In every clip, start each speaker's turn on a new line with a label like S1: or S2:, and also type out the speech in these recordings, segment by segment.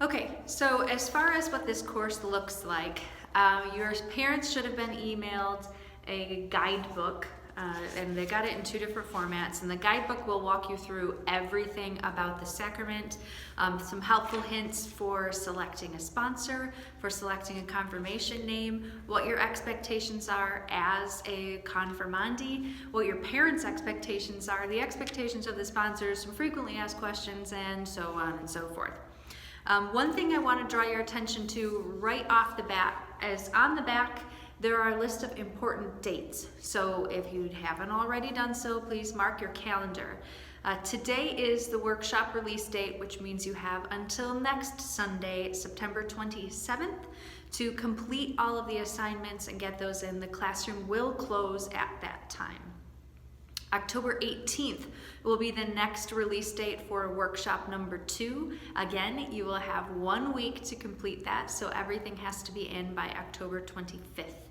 S1: Okay, so as far as what this course looks like, your parents should have been emailed a guidebook, and they got it in two different formats. And the guidebook will walk you through everything about the sacrament, some helpful hints for selecting a sponsor, for selecting a confirmation name, what your expectations are as a confirmandi, what your parents' expectations are, the expectations of the sponsors, some frequently asked questions, and so on and so forth. One thing I want to draw your attention to right off the bat is on the back there are a list of important dates. So if you haven't already done so, please mark your calendar. Today is the workshop release date, which means you have until next Sunday, September 27th, to complete all of the assignments and get those in. The classroom will close at that time. October 18th will be the next release date for workshop number 2. Again, you will have 1 week to complete that, so everything has to be in by October 25th.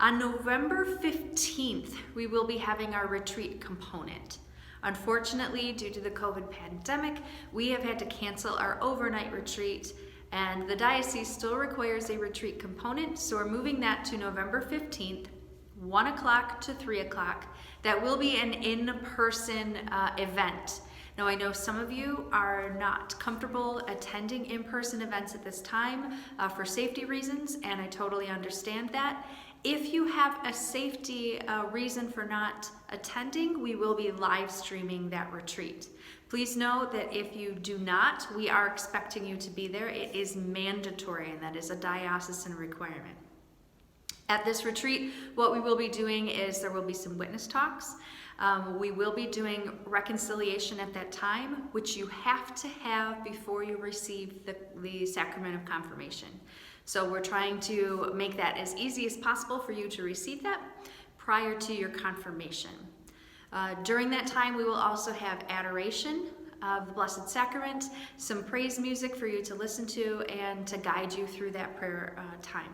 S1: On November 15th, we will be having our retreat component. Unfortunately, due to the COVID pandemic, we have had to cancel our overnight retreat, and the diocese still requires a retreat component, so we're moving that to November 15th, 1 o'clock to 3 o'clock. That will be an in-person event. Now, I know some of you are not comfortable attending in-person events at this time for safety reasons, and I totally understand that. If you have a safety reason for not attending, we will be live streaming that retreat. Please know that if you do not, we are expecting you to be there. It is mandatory, and that is a diocesan requirement. At this retreat, what we will be doing is there will be some witness talks. We will be doing reconciliation at that time, which you have to have before you receive the sacrament of confirmation. So we're trying to make that as easy as possible for you to receive that prior to your confirmation. During that time, we will also have adoration of the Blessed Sacrament, some praise music for you to listen to and to guide you through that prayer time.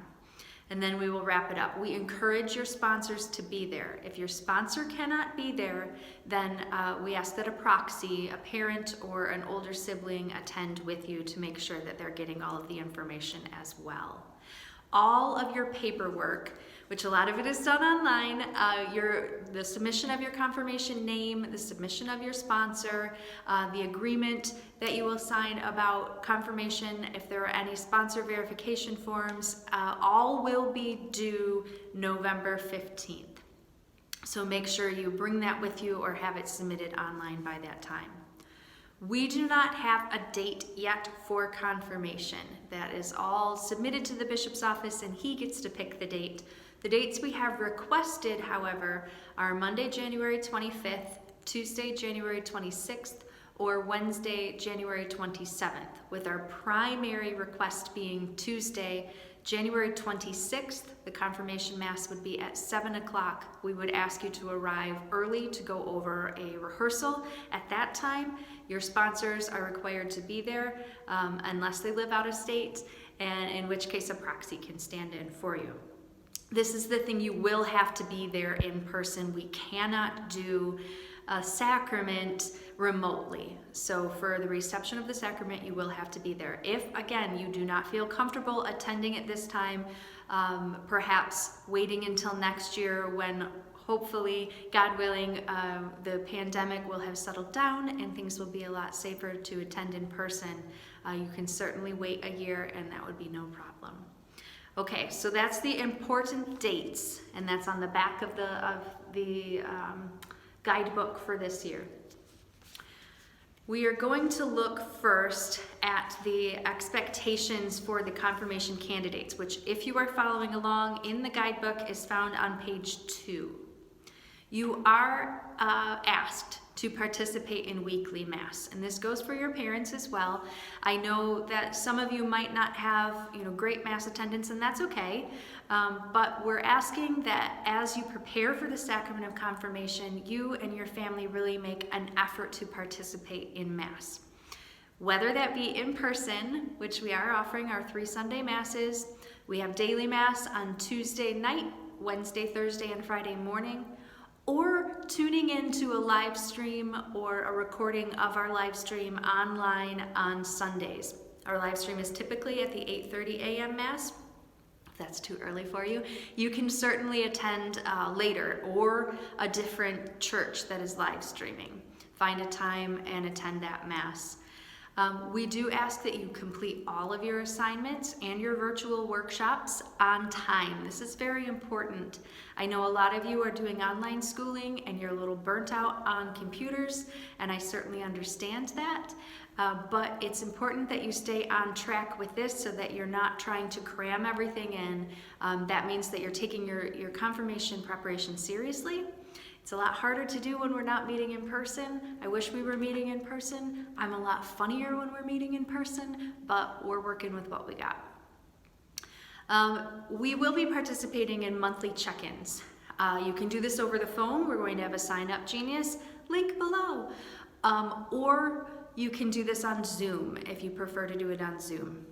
S1: And then we will wrap it up. We encourage your sponsors to be there. If your sponsor cannot be there, then we ask that a proxy, a parent or an older sibling attend with you to make sure that they're getting all of the information as well. All of your paperwork, which a lot of it is done online, the submission of your confirmation name, the submission of your sponsor, the agreement that you will sign about confirmation, if there are any sponsor verification forms, all will be due November 15th. So make sure you bring that with you or have it submitted online by that time. We do not have a date yet for confirmation. That is all submitted to the bishop's office and he gets to pick the date. The dates we have requested, however, are Monday, January 25th, Tuesday, January 26th, or Wednesday, January 27th, with our primary request being Tuesday, January 26th. The confirmation mass would be at 7 o'clock. We would ask you to arrive early to go over a rehearsal. At that time, your sponsors are required to be there unless they live out of state, and in which case a proxy can stand in for you. This is the thing, you will have to be there in person. We cannot do a sacrament remotely. So for the reception of the sacrament, you will have to be there. If, again, you do not feel comfortable attending at this time, perhaps waiting until next year when hopefully, God willing, the pandemic will have settled down and things will be a lot safer to attend in person. You can certainly wait a year and that would be no problem. Okay, so that's the important dates, and that's on the back of the guidebook for this year. We are going to look first at the expectations for the confirmation candidates, which, if you are following along in the guidebook, is found on page 2. You are asked to participate in weekly Mass, and this goes for your parents as well. I know that some of you might not have, great Mass attendance, and that's okay, but we're asking that as you prepare for the sacrament of confirmation, you and your family really make an effort to participate in Mass. Whether that be in person, which we are offering our 3 Sunday Masses, we have daily Mass on Tuesday night, Wednesday, Thursday, and Friday morning, or tuning into a live stream or a recording of our live stream online on Sundays. Our live stream is typically at the 8:30 a.m. Mass. If that's too early for you, you can certainly attend later, or a different church that is live streaming. Find a time and attend that Mass. We do ask that you complete all of your assignments and your virtual workshops on time. This is very important. I know a lot of you are doing online schooling and you're a little burnt out on computers, and I certainly understand that. But it's important that you stay on track with this so that you're not trying to cram everything in. That means that you're taking your confirmation preparation seriously. It's a lot harder to do when we're not meeting in person. I wish we were meeting in person. I'm a lot funnier when we're meeting in person, but we're working with what we got. We will be participating in monthly check-ins. You can do this over the phone. We're going to have a Sign Up Genius link below. Or you can do this on Zoom if you prefer to do it on Zoom.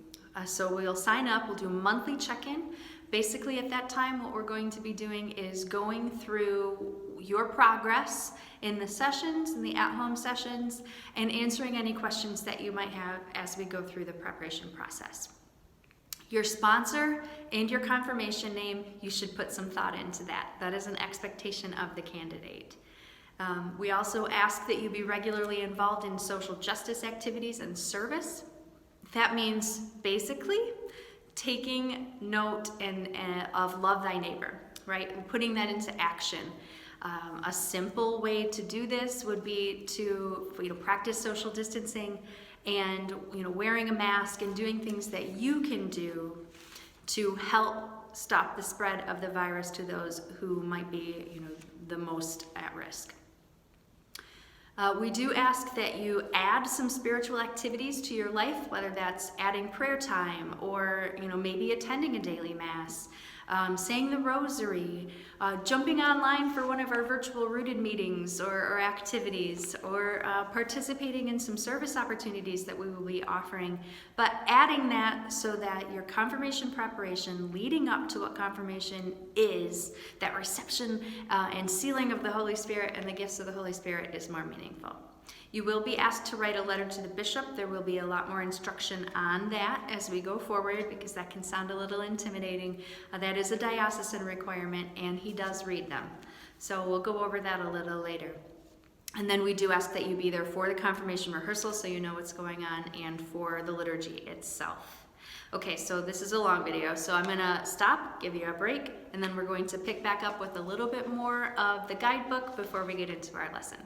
S1: So we'll sign up, we'll do a monthly check-in. Basically at that time, what we're going to be doing is going through your progress in the sessions, in the at-home sessions, and answering any questions that you might have as we go through the preparation process. Your sponsor and your confirmation name, you should put some thought into that. That is an expectation of the candidate. We also ask that you be regularly involved in social justice activities and service. That means basically taking note of love thy neighbor, right? And putting that into action. A simple way to do this would be to practice social distancing and wearing a mask and doing things that you can do to help stop the spread of the virus to those who might be the most at risk. We do ask that you add some spiritual activities to your life, whether that's adding prayer time or maybe attending a daily Mass, saying the rosary, jumping online for one of our virtual rooted meetings or activities, or participating in some service opportunities that we will be offering. But adding that so that your confirmation preparation leading up to what confirmation is, that reception and sealing of the Holy Spirit and the gifts of the Holy Spirit is more meaningful. You will be asked to write a letter to the bishop. There will be a lot more instruction on that as we go forward, because that can sound a little intimidating. That is a diocesan requirement, and he does read them. So we'll go over that a little later. And then we do ask that you be there for the confirmation rehearsal so you know what's going on, and for the liturgy itself. Okay, so this is a long video, so I'm gonna stop, give you a break, and then we're going to pick back up with a little bit more of the guidebook before we get into our lesson.